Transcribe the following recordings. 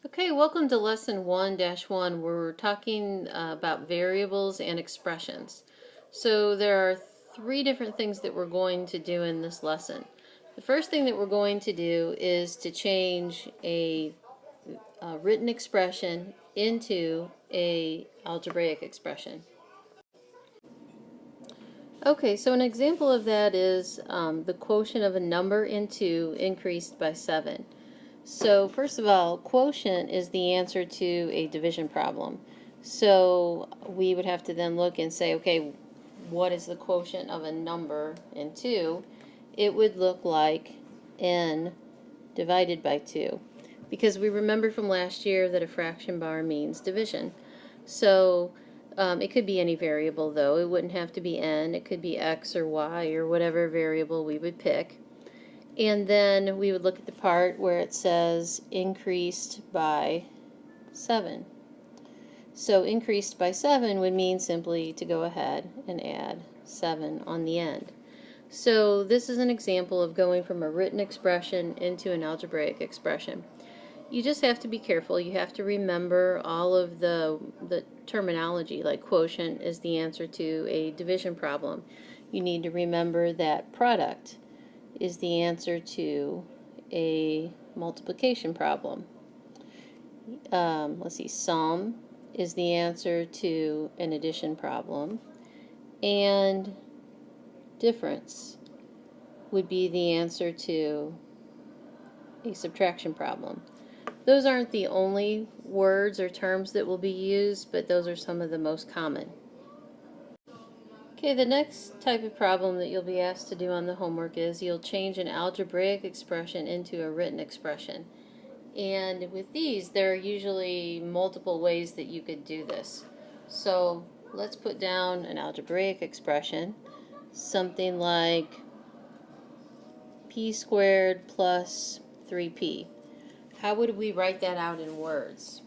Okay, welcome to lesson 1-1 where we're talking about variables and expressions. So there are three different things that we're going to do in this lesson. The first thing that we're going to do is to change a written expression into a algebraic expression. Okay, so an example of that is the quotient of a number in 2 increased by 7. So first of all, quotient is the answer to a division problem. So we would have to then look and say, okay, what is the quotient of a number in 2? It would look like n divided by 2. Because we remember from last year that a fraction bar means division. So it could be any variable though. It wouldn't have to be n. It could be x or y or whatever variable we would pick. And then we would look at the part where it says increased by 7. So increased by 7 would mean simply to go ahead and add 7 on the end. So this is an example of going from a written expression into an algebraic expression. You just have to be careful. You have to remember all of the terminology, like quotient is the answer to a division problem. You need to remember that product is the answer to a multiplication problem. Let's see, sum is the answer to an addition problem, and difference would be the answer to a subtraction problem. Those aren't the only words or terms that will be used, but those are some of the most common. Okay, the next type of problem that you'll be asked to do on the homework is you'll change an algebraic expression into a written expression. And with these, there are usually multiple ways that you could do this. So let's put down an algebraic expression, something like p squared plus 3p. How would we write that out in words?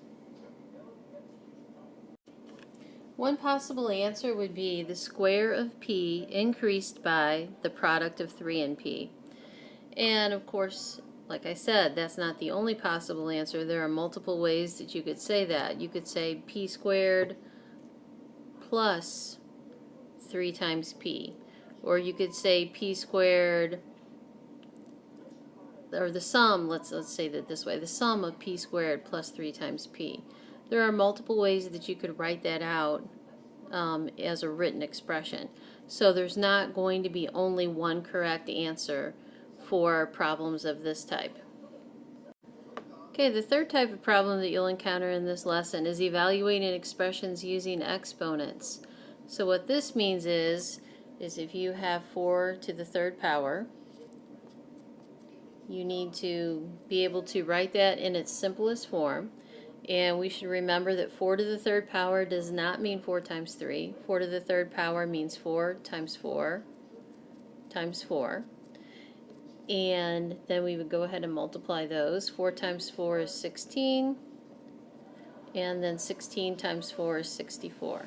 One possible answer would be the square of p increased by the product of 3 and p. And of course, like I said, that's not the only possible answer. There are multiple ways that you could say that. You could say p squared plus 3 times p. Or you could say p squared, or the sum, let's say that this way, the sum of p squared plus 3 times p. There are multiple ways that you could write that out as a written expression. So there's not going to be only one correct answer for problems of this type. Okay, the third type of problem that you'll encounter in this lesson is evaluating expressions using exponents. So what this means is if you have 4 to the third power, you need to be able to write that in its simplest form. And we should remember that 4 to the third power does not mean 4 times 3. 4 to the third power means 4 times 4 times 4. And then we would go ahead and multiply those. 4 times 4 is 16. And then 16 times 4 is 64.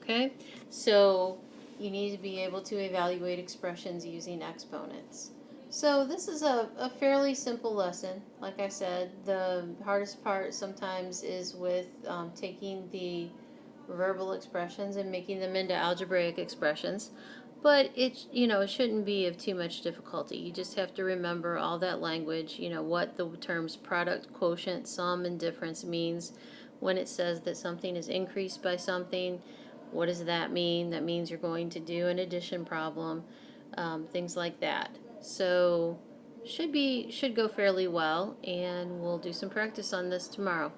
Okay? So you need to be able to evaluate expressions using exponents. So this is a fairly simple lesson. Like I said, the hardest part sometimes is with taking the verbal expressions and making them into algebraic expressions. But it shouldn't be of too much difficulty. You just have to remember all that language, what the terms product, quotient, sum, and difference means. When it says that something is increased by something, what does that mean? That means you're going to do an addition problem, things like that. So should go fairly well, and we'll do some practice on this tomorrow.